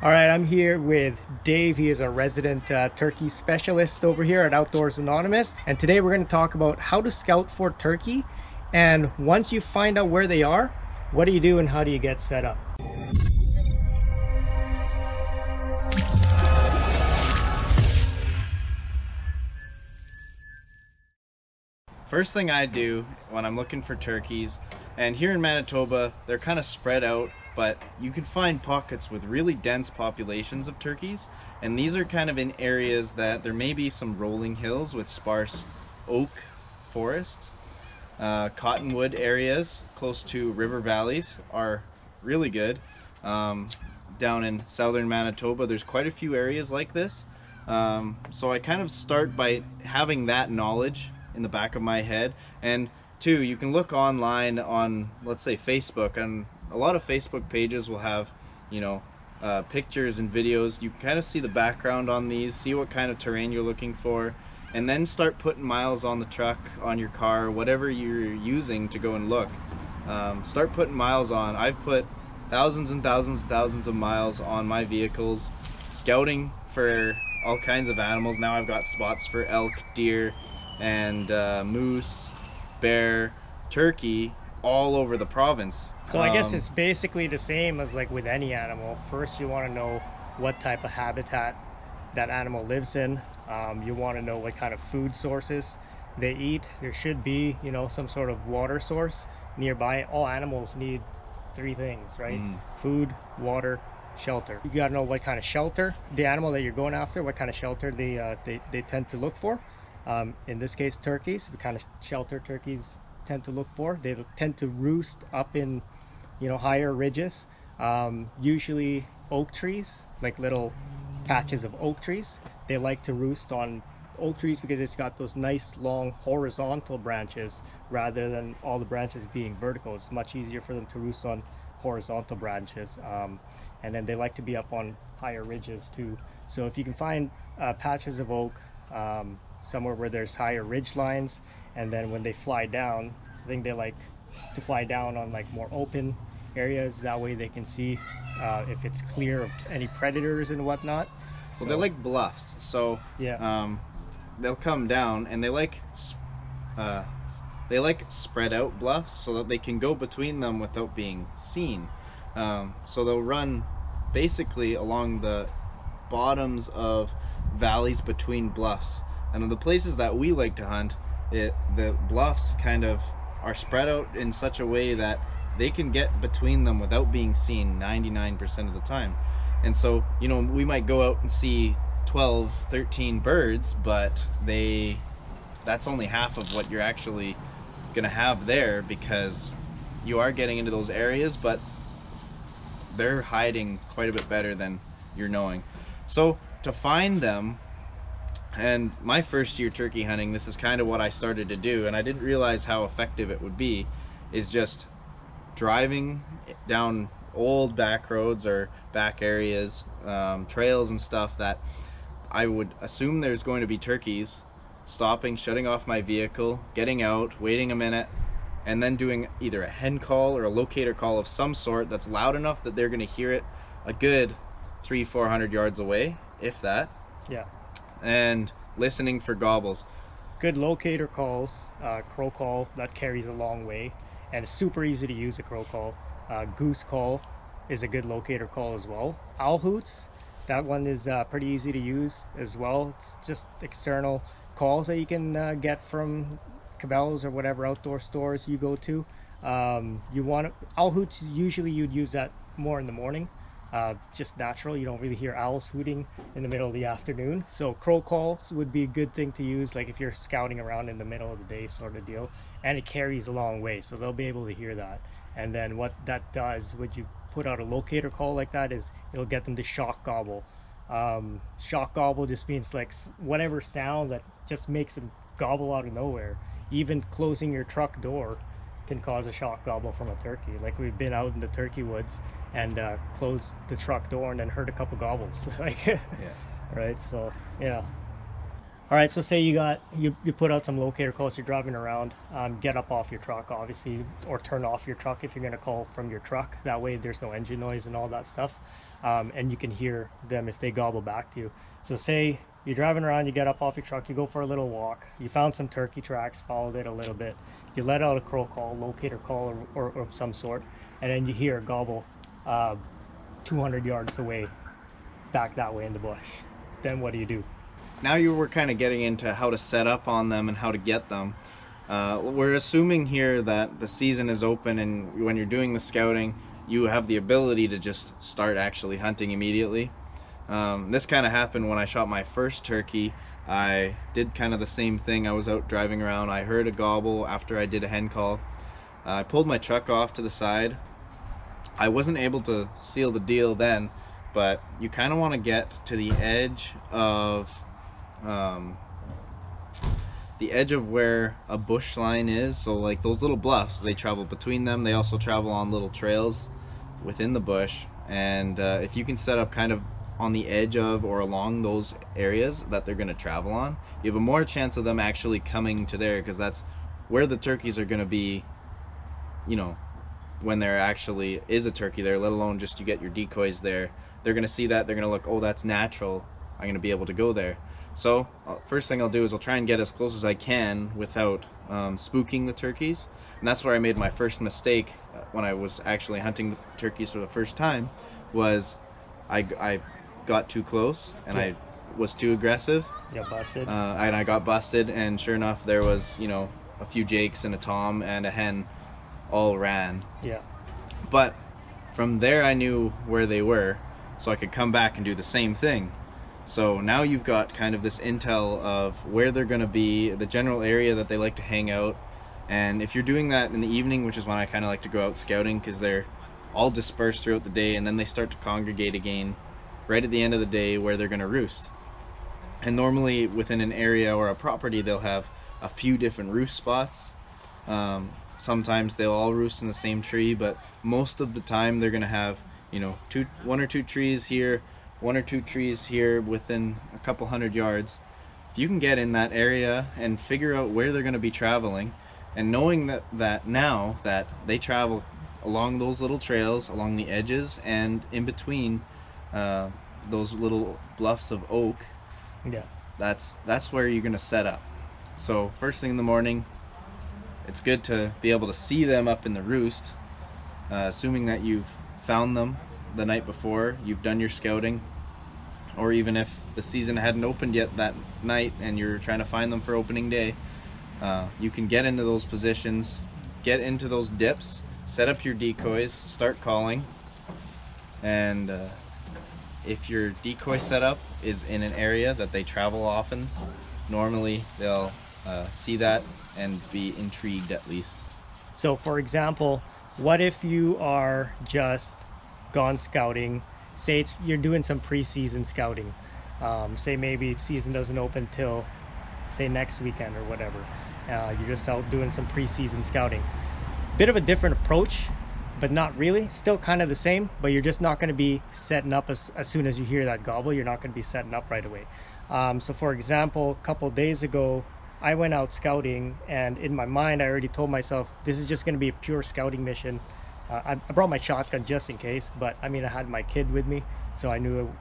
All right, I'm here with Dave. He is a resident turkey specialist over here at Outdoors Anonymous. And today we're going to talk about how to scout for turkey. And once you find out where they are, what do you do and how do you get set up? First thing I do when I'm looking for turkeys, and here in Manitoba, they're kind of spread out, but you can find pockets with really dense populations of turkeys, and these are kind of in areas that there may be some rolling hills with sparse oak forests. Cottonwood areas close to river valleys are really good. Down in southern Manitoba, there's quite a few areas like this. So I kind of start by having that knowledge in the back of my head. And two, you can look online on, let's say, Facebook, and a lot of Facebook pages will have, pictures and videos. You can kind of see the background on these, see what kind of terrain you're looking for, and then start putting miles on the truck, on your car, whatever you're using to go and look. Start putting miles on. I've put thousands and thousands and thousands of miles on my vehicles, scouting for all kinds of animals. Now I've got spots for elk, deer, and moose, bear, turkey all over the province. So I guess it's basically the same as like with any animal. First, you want to know what type of habitat that animal lives in. You want to know what kind of food sources they eat. There should be, some sort of water source nearby. All animals need three things, right? Food, water, shelter. You got to know what kind of shelter the animal that you're going after, what kind of shelter they tend to look for. In this case, turkeys, the kind of shelter turkeys tend to look for. They tend to roost up in, higher ridges, usually oak trees, like little patches of oak trees. They like to roost on oak trees because it's got those nice long horizontal branches rather than all the branches being vertical. It's much easier for them to roost on horizontal branches. And then they like to be up on higher ridges too. So if you can find patches of oak, somewhere where there's higher ridge lines, and then when they fly down, I think they like to fly down on like more open areas. That way they can see if it's clear of any predators and whatnot. Well, they're like bluffs, so yeah, they'll come down, and they like spread out bluffs so that they can go between them without being seen. So they'll run basically along the bottoms of valleys between bluffs. And in the places that we like to hunt, the bluffs kind of are spread out in such a way that they can get between them without being seen 99% of the time. And so, we might go out and see 12, 13 birds, but that's only half of what you're actually going to have there, because you are getting into those areas, but they're hiding quite a bit better than you're knowing. So to find them, and my first year turkey hunting, this is kind of what I started to do, and I didn't realize how effective it would be, is just driving down old back roads or back areas, trails and stuff that I would assume there's going to be turkeys, stopping, shutting off my vehicle, getting out, waiting a minute, and then doing either a hen call or a locator call of some sort that's loud enough that they're going to hear it a good 300-400 yards away, if that. yeah. And listening for gobbles. Good locator calls, crow call, that carries a long way, and it's super easy to use a crow call. Goose call is a good locator call as well. Owl hoots, that one is pretty easy to use as well. It's just external calls that you can get from Cabela's or whatever outdoor stores you go to. Owl hoots, usually you'd use that more in the morning. Just natural, you don't really hear owls hooting in the middle of the afternoon. So crow calls would be a good thing to use, like if you're scouting around in the middle of the day sort of deal, and it carries a long way, so they'll be able to hear that. And then what that does when you put out a locator call like that is it'll get them to shock gobble. Shock gobble just means like whatever sound that just makes them gobble out of nowhere. Even closing your truck door can cause a shock gobble from a turkey. Like we've been out in the turkey woods and closed the truck door and then heard a couple gobbles. Like, yeah. Right, so yeah. All right, so say you put out some locator calls, you're driving around, get up off your truck, obviously, or turn off your truck if you're gonna call from your truck. That way there's no engine noise and all that stuff. and you can hear them if they gobble back to you. So say you're driving around, you get up off your truck, you go for a little walk, you found some turkey tracks, followed it a little bit, you let out a crow call, locator call, or of some sort, and then you hear a gobble 200 yards away, back that way in the bush. Then what do you do? Now you were kind of getting into how to set up on them and how to get them. We're assuming here that the season is open, and when you're doing the scouting, you have the ability to just start actually hunting immediately. This kind of happened when I shot my first turkey. I did kind of the same thing. I was out driving around. I heard a gobble after I did a hen call. I pulled my truck off to the side. I wasn't able to seal the deal then, but you kind of want to get to the edge of where a bush line is. So like those little bluffs, they travel between them. They also travel on little trails within the bush, and if you can set up kind of on the edge of or along those areas that they're going to travel on, you have a more chance of them actually coming to there, because that's where the turkeys are going to be, you know, when there actually is a turkey there, let alone just you get your decoys there. They're going to see that, they're going to look, oh, that's natural, I'm going to be able to go there. So first thing I'll do is I'll try and get as close as I can without spooking the turkeys. And that's where I made my first mistake when I was actually hunting the turkeys for the first time, was I got too close and I was too aggressive. You got busted. And I got busted, and sure enough, there was, you know, a few jakes and a tom and a hen all ran. Yeah. But from there I knew where they were, so I could come back and do the same thing. So now you've got kind of this intel of where they're going to be, the general area that they like to hang out. And if you're doing that in the evening, which is when I kind of like to go out scouting, because they're all dispersed throughout the day, and then they start to congregate again right at the end of the day where they're going to roost. And normally within an area or a property, they'll have a few different roost spots. Sometimes they'll all roost in the same tree, but most of the time they're going to have, you know, one or two trees here, one or two trees here within a couple hundred yards. If you can get in that area and figure out where they're going to be traveling, and knowing that now that they travel along those little trails, along the edges, and in between those little bluffs of oak, Yeah. that's where you're going to set up. So first thing in the morning, it's good to be able to see them up in the roost, assuming that you've found them the night before, you've done your scouting, or even if the season hadn't opened yet that night and you're trying to find them for opening day, you can get into those positions, get into those dips, set up your decoys, start calling, and if your decoy setup is in an area that they travel often, normally they'll see that and be intrigued at least. So for example, what if you are just gone scouting, say you're doing some pre-season scouting, say maybe season doesn't open till say next weekend or whatever, you're just out doing some pre-season scouting. Bit of a different approach, but not really, still kind of the same, but you're just not going to be setting up as soon as you hear that gobble. You're not going to be setting up right away. So for example, a couple days ago I went out scouting, and in my mind I already told myself this is just going to be a pure scouting mission. I brought my shotgun just in case, but I mean I had my kid with me, so I knew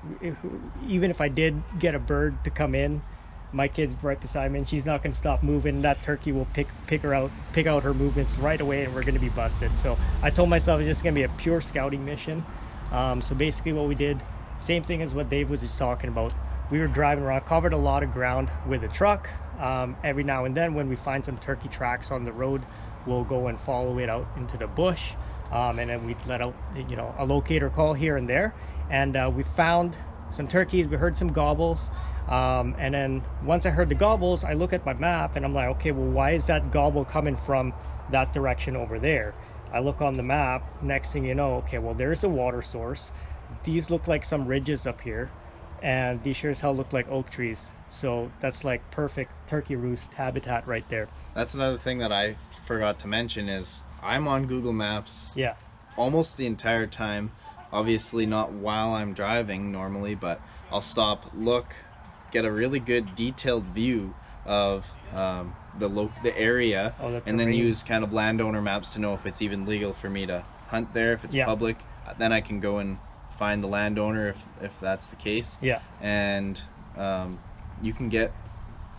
even if I did get a bird to come in, my kid's right beside me and she's not going to stop moving. That turkey will pick out her movements right away, and we're going to be busted. So I told myself it's just going to be a pure scouting mission. So basically what we did, same thing as what Dave was just talking about. We were driving around, covered a lot of ground with a truck. Every now and then when we find some turkey tracks on the road, we'll go and follow it out into the bush, and then we let out, you know, a locator call here and there, and we found some turkeys. We heard some gobbles, and then once I heard the gobbles, I look at my map and I'm like, okay, well, why is that gobble coming from that direction over there? I look on the map, next thing you know, okay, well, there's a water source. These look like some ridges up here, and these sure as hell look like oak trees. So that's like perfect turkey roost habitat right there. That's another thing that I forgot to mention is I'm on Google Maps almost the entire time. Obviously not while I'm driving normally, but I'll stop, look, get a really good detailed view of the area, and then use kind of landowner maps to know if it's even legal for me to hunt there, if it's public. Then I can go and find the landowner if that's the case. Yeah. And you can get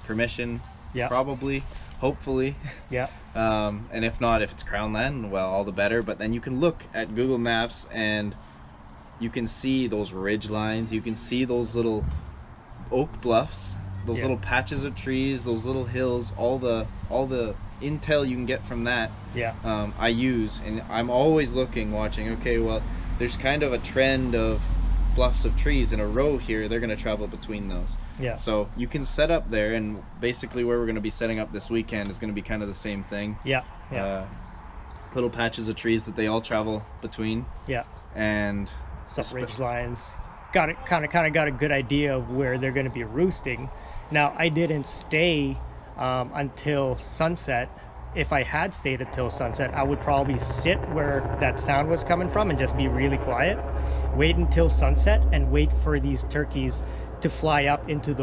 permission, Yeah. probably, hopefully. Yeah. And if not, if it's crown land, well, all the better. But then you can look at Google Maps and you can see those ridge lines. You can see those little oak bluffs, those little patches of trees, those little hills, all the intel you can get from that. Yeah. I use, and I'm always watching, okay, well, there's kind of a trend of bluffs of trees in a row here. They're going to travel between those. Yeah. So you can set up there, and basically where we're going to be setting up this weekend is going to be kind of the same thing. Yeah. Yeah. Little patches of trees that they all travel between. Yeah. And some ridge lines. Got it. Kind of got a good idea of where they're going to be roosting. Now, I didn't stay until sunset. If I had stayed until sunset, I would probably sit where that sound was coming from and just be really quiet. Wait until sunset and wait for these turkeys to fly up into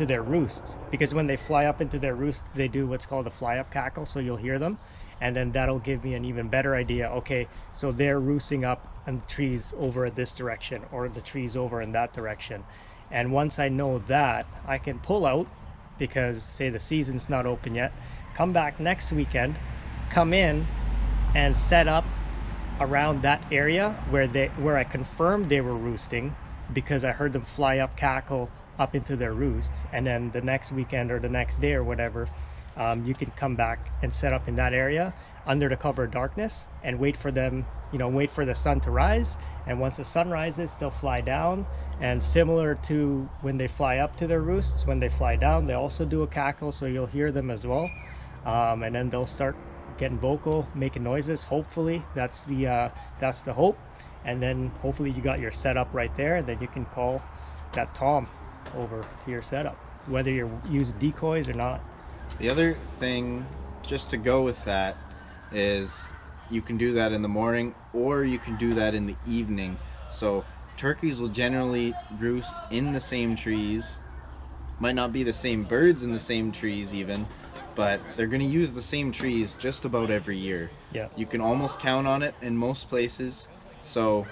their roosts. Because when they fly up into their roost, they do what's called a fly-up cackle, so you'll hear them. And then that'll give me an even better idea. Okay, so they're roosting up on the trees over in this direction, or the trees over in that direction. And once I know that, I can pull out, because say the season's not open yet, come back next weekend, come in and set up around that area where I confirmed they were roosting, because I heard them fly up, cackle up into their roosts. And then the next weekend or the next day or whatever, you can come back and set up in that area under the cover of darkness and wait for them, wait for the sun to rise. And once the sun rises, they'll fly down. And similar to when they fly up to their roosts, when they fly down, they also do a cackle, so you'll hear them as well. And then they'll start getting vocal, making noises. Hopefully that's the hope. And then hopefully you got your setup right there, and then you can call that tom over to your setup, whether you're using decoys or not. The other thing, just to go with that, is you can do that in the morning or you can do that in the evening. So turkeys will generally roost in the same trees. Might not be the same birds in the same trees even, but they're going to use the same trees just about every year. Yeah. You can almost count on it in most places. So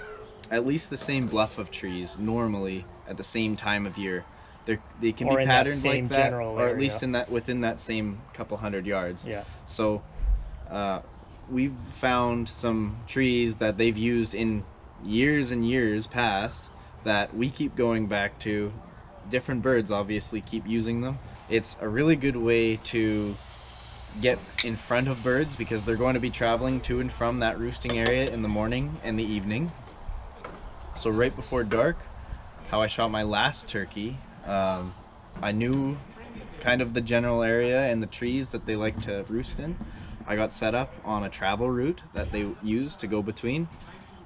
at least the same bluff of trees normally at the same time of year. They can be patterned like that, or at least within that same couple hundred yards. Yeah. So we've found some trees that they've used in years and years past that we keep going back to. Different birds obviously keep using them. It's a really good way to get in front of birds because they're going to be traveling to and from that roosting area in the morning and the evening. So right before dark, how I shot my last turkey, I knew kind of the general area and the trees that they like to roost in. I got set up on a travel route that they use to go between.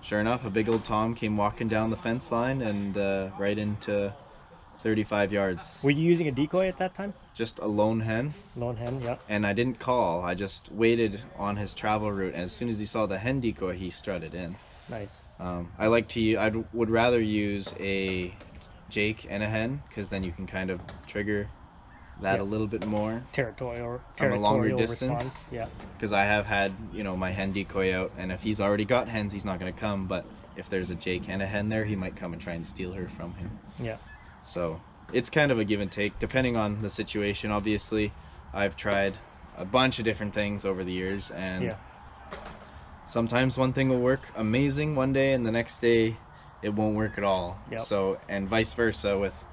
Sure enough, a big old tom came walking down the fence line and right into 35 yards. Were you using a decoy at that time? Just a lone hen. Lone hen, yeah. And I didn't call. I just waited on his travel route, and as soon as he saw the hen decoy, he strutted in. Nice. I would rather use a Jake and a hen, because then you can kind of trigger that a little bit more. Territorial from a longer distance. Response. Yeah. Because I have had, my hen decoy out, and if he's already got hens, he's not going to come. But if there's a Jake and a hen there, he might come and try and steal her from him. Yeah. So it's kind of a give and take, depending on the situation. Obviously, I've tried a bunch of different things over the years, and sometimes one thing will work amazing one day, and the next day it won't work at all. Yep. So, and vice versa with,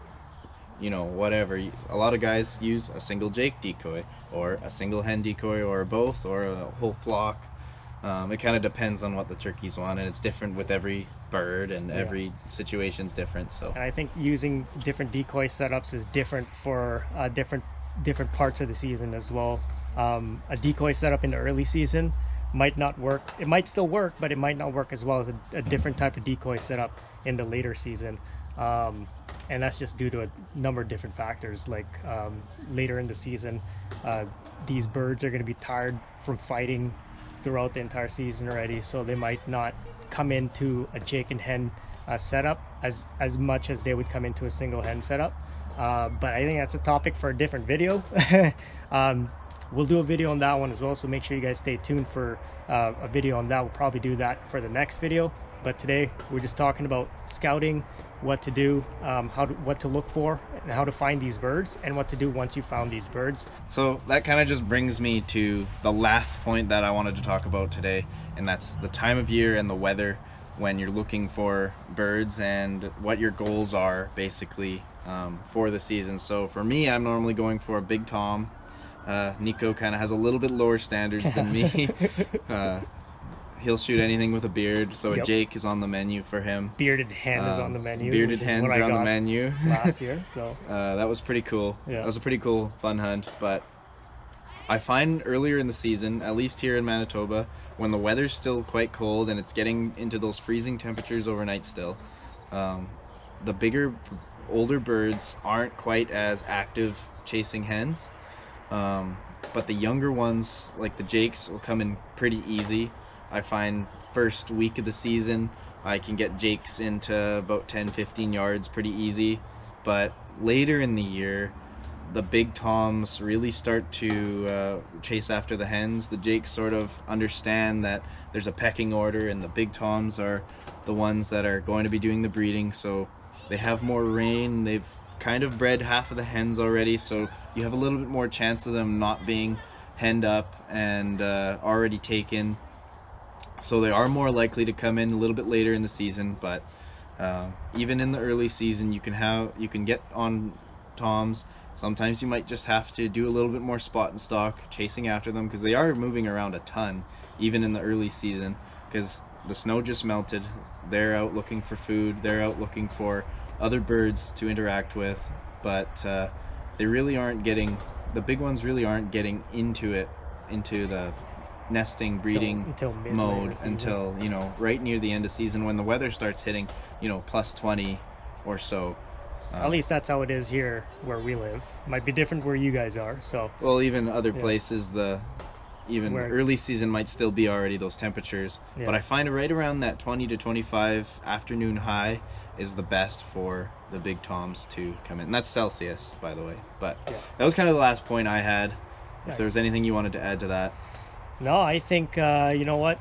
whatever. A lot of guys use a single Jake decoy, or a single hen decoy, or both, or a whole flock. It kind of depends on what the turkeys want, and it's different with every bird, and every situation's different. So, and I think using different decoy setups is different for different parts of the season as well. A decoy setup in the early season might not work. It might still work, but it might not work as well as a different type of decoy setup in the later season. And that's just due to a number of different factors. Like later in the season, these birds are going to be tired from fighting throughout the entire season already, so they might not come into a Jake and hen setup as much as they would come into a single hen setup. But I think that's a topic for a different video. We'll do a video on that one as well, so make sure you guys stay tuned for a video on that. We'll probably do that for the next video. but today we're just talking about scouting, what to do, what to look for, and how to find these birds, and what to do once you found these birds. So that kind of just brings me to the last point that I wanted to talk about today, and that's the time of year and the weather when you're looking for birds and what your goals are basically for the season. So for me, I'm normally going for a big tom. Nico kind of has a little bit lower standards than me. He'll shoot anything with a beard, so a Jake is on the menu for him. Bearded hen is on the menu. Bearded hens are on the menu. Last year, so that was pretty cool. Yeah. That was a pretty cool, fun hunt. But I find earlier in the season, at least here in Manitoba, when the weather's still quite cold and it's getting into those freezing temperatures overnight still, the bigger, older birds aren't quite as active chasing hens. But the younger ones, like the Jakes, will come in pretty easy. I find first week of the season, I can get Jakes into about 10-15 yards pretty easy. But later in the year, the big toms really start to chase after the hens. The Jakes sort of understand that there's a pecking order, and the big toms are the ones that are going to be doing the breeding. So they have more rain. They've kind of bred half of the hens already, so you have a little bit more chance of them not being henned up and already taken. So they are more likely to come in a little bit later in the season. But even in the early season, you can get on toms. Sometimes you might just have to do a little bit more spot and stalk, chasing after them, because they are moving around a ton, even in the early season, because the snow just melted. They're out looking for food. They're out looking for other birds to interact with, but they really aren't getting, the big ones really aren't getting into the nesting, breeding mode until, you know, right near the end of season, when the weather starts hitting, you know, plus 20 or so. At least that's how it is here where we live. Might be different where you guys are. So well, even other places, even early season might still be already those temperatures. Yeah. But I find right around that 20 to 25 afternoon high is the best for the big toms to come in. And that's Celsius, by the way. But that was kind of the last point I had. If there was anything you wanted to add to that. No, I think, you know what,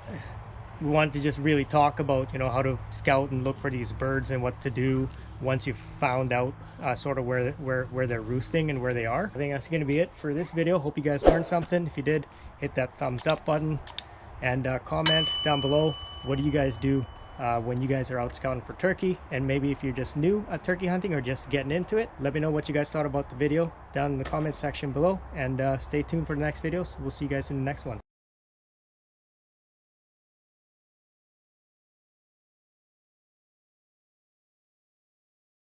we wanted to just really talk about, you know, how to scout and look for these birds and what to do once you've found out sort of where they're roosting and where they are. I think that's going to be it for this video. Hope you guys learned something. If you did, hit that thumbs up button and comment down below, what do you guys do when you guys are out scouting for turkey? And maybe if you're just new at turkey hunting or just getting into it, let me know what you guys thought about the video down in the comment section below, and stay tuned for the next videos. We'll see you guys in the next one.